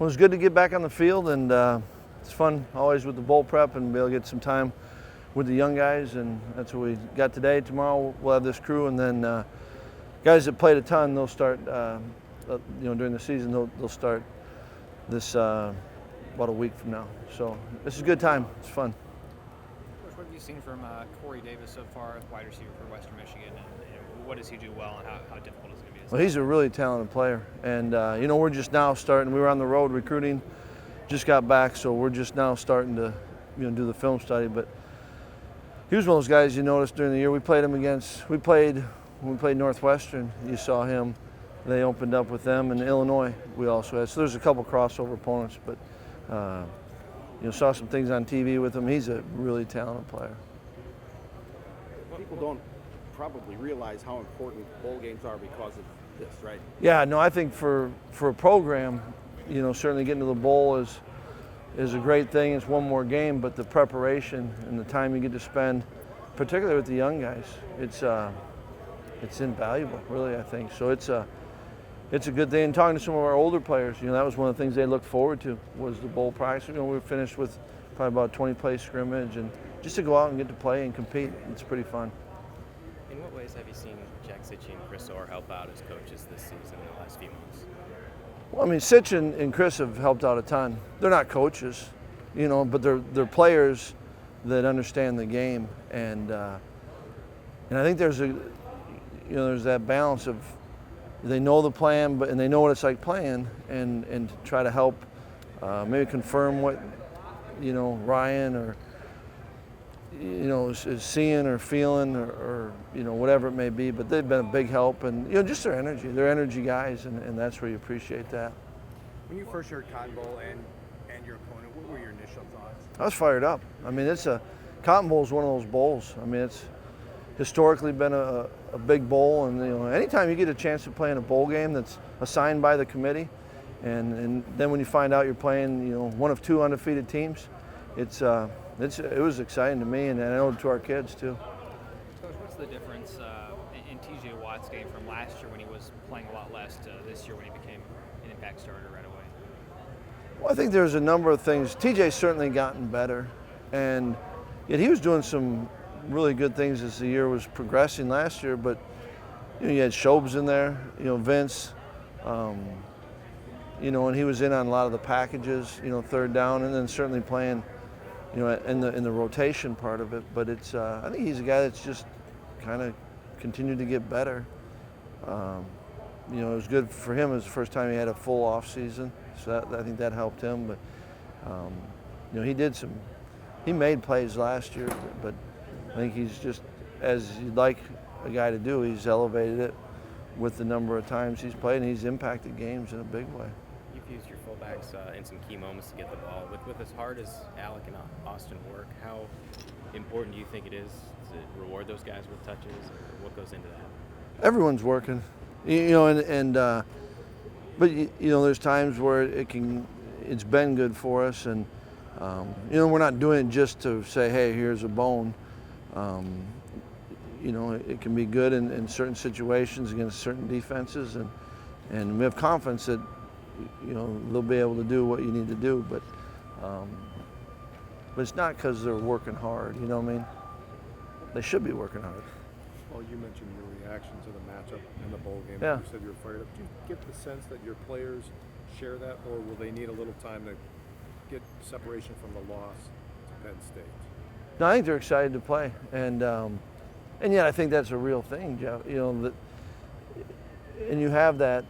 Well, it's good to get back on the field, and it's fun always with the bowl prep and be able to get some time with the young guys, and that's what we got today. Tomorrow we'll have this crew, and then guys that played a ton, they'll start, during the season, they'll start this about a week from now. So this is a good time. It's fun. Coach, what have you seen from Corey Davis so far, wide receiver for Western Michigan, and what does he do well, and how difficult is it going to be? Well, he's a really talented player, and we're just now starting. We were on the road recruiting, just got back, so we're just now starting to do the film study. But he was one of those guys you noticed during the year. We played him against. When we played Northwestern. You saw him. They opened up with them, and Illinois we also had. So there's a couple crossover opponents, but saw some things on TV with him. He's a really talented player. People don't probably realize how important bowl games are because of this, right? Yeah, no, I think for a program, certainly getting to the bowl is a great thing. It's one more game, but the preparation and the time you get to spend, particularly with the young guys, it's invaluable, really, I think. So it's a good thing. And talking to some of our older players, that was one of the things they looked forward to was the bowl practice. We were finished with probably about 20-play scrimmage, and just to go out and get to play and compete, it's pretty fun. In what ways have you seen Jack Sitchin and Chryst help out as coaches this season in the last few months? Well, I mean, Sitchin and Chryst have helped out a ton. They're not coaches, but they're players that understand the game, and I think there's that balance of they know the plan, and they know what it's like playing, and to try to help maybe confirm what Ryan or is seeing or feeling or whatever it may be. But they've been a big help, and just their energy. They're energy guys, and that's where you appreciate that. When you first heard Cotton Bowl and your opponent, what were your initial thoughts? I was fired up. I mean, Cotton Bowl is one of those bowls. I mean, it's historically been a big bowl, and anytime you get a chance to play in a bowl game that's assigned by the committee, and then when you find out you're playing one of two undefeated teams, it was exciting to me, and I know to our kids too. Coach, what's the difference in TJ Watt's game from last year when he was playing a lot less to this year when he became an impact starter right away? Well, I think there's a number of things. TJ's certainly gotten better, and yet he was doing some really good things as the year was progressing last year. But you had Shobes in there, Vince, and he was in on a lot of the packages, third down, and then certainly playing, in the rotation part of it. But I think he's a guy that's just kind of continued to get better. It was good for him. It was the first time he had a full off season, so I think that helped him. But he made plays last year, but I think he's just, as you'd like a guy to do, he's elevated it with the number of times he's played, and he's impacted games in a big way. You've used your fullbacks in some key moments to get the ball. With as hard as Alec and Austin work, how important do you think it is to reward those guys with touches, or what goes into that? Everyone's working, but there's times where it's been good for us, and we're not doing it just to say, hey, here's a bone. It can be good in certain situations against certain defenses, and we have confidence that they'll be able to do what you need to do. But it's not because they're working hard. You know what I mean? They should be working hard. Well, you mentioned your reaction to the matchup in the bowl game. Yeah. You said you were fired up. Do you get the sense that your players share that, or will they need a little time to get separation from the loss to Penn State? No, I think they're excited to play, and yet I think that's a real thing, Jeff. And you have that.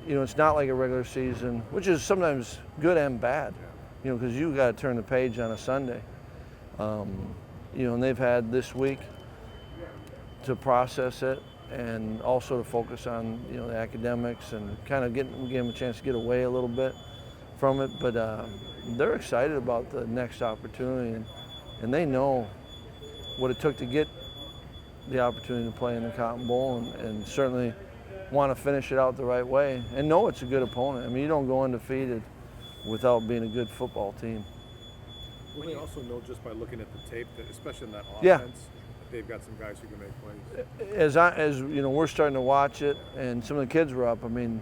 It's not like a regular season, which is sometimes good and bad. Because you got to turn the page on a Sunday. And they've had this week to process it, and also to focus on the academics and kind of give them a chance to get away a little bit from it. But they're excited about the next opportunity, and they know what it took to get the opportunity to play in the Cotton Bowl, and certainly want to finish it out the right way, and know it's a good opponent. I mean, you don't go undefeated without being a good football team. Will they also know just by looking at the tape, that especially in that offense, Yeah. that they've got some guys who can make plays? As we're starting to watch it, and some of the kids were up. I mean,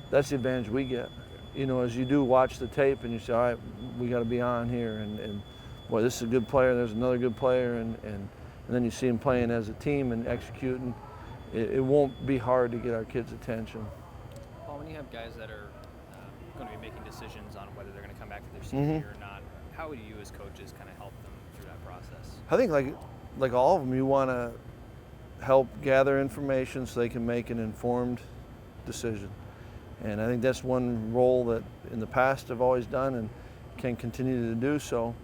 that's the advantage we get. as you do watch the tape and you say, all right, we got to be on here, and boy, this is a good player, there's another good player, and then you see them playing as a team and executing, it won't be hard to get our kids' attention. Paul, when you have guys that are going to be making decisions on whether they're going to come back to their senior year or not, how would you as coaches kind of help them through that process? I think like all of them, you want to help gather information so they can make an informed decision. And I think that's one role that in the past I've always done and can continue to do so.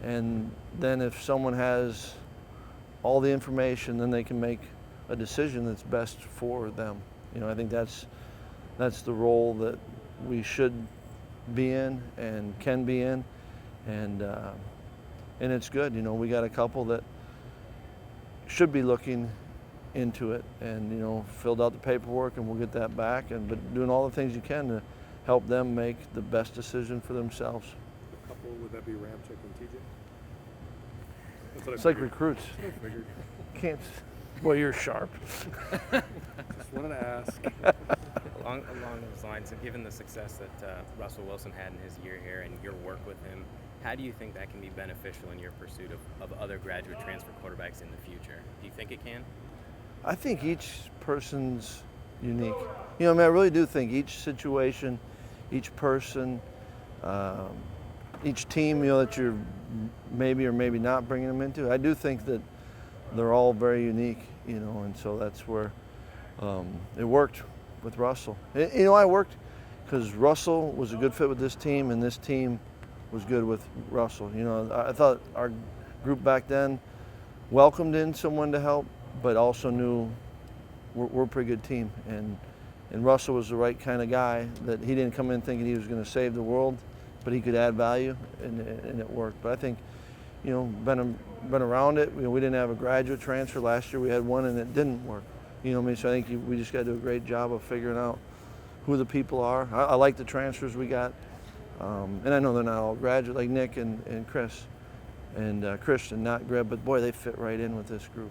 And then if someone has all the information, then they can make a decision that's best for them. I think that's the role that we should be in and can be in. And it's good. We got a couple that should be looking into it and filled out the paperwork, and we'll get that back, but doing all the things you can to help them make the best decision for themselves. A couple, would that be Ramchick and TJ? That's what It's like recruits. I figured. Can't. Boy, you're sharp. Just wanted to ask. Along those lines, and given the success that Russell Wilson had in his year here and your work with him, how do you think that can be beneficial in your pursuit of other graduate transfer quarterbacks in the future? Do you think it can? I think each person's unique. I really do think each situation, each person, each team, that you're maybe or maybe not bringing them into, I do think that they're all very unique, and so that's where it worked with Russell. I worked because Russell was a good fit with this team, and this team was good with Russell. I thought our group back then welcomed in someone to help, but also knew we're a pretty good team. And Russell was the right kind of guy, that he didn't come in thinking he was going to save the world, but he could add value, and it worked. But I think, been around it. We didn't have a graduate transfer last year. We had one, and it didn't work. So I think we just got to do a great job of figuring out who the people are. I like the transfers we got, and I know they're not all graduate, like Nick and Chryst and Christian, not grad, but boy, they fit right in with this group.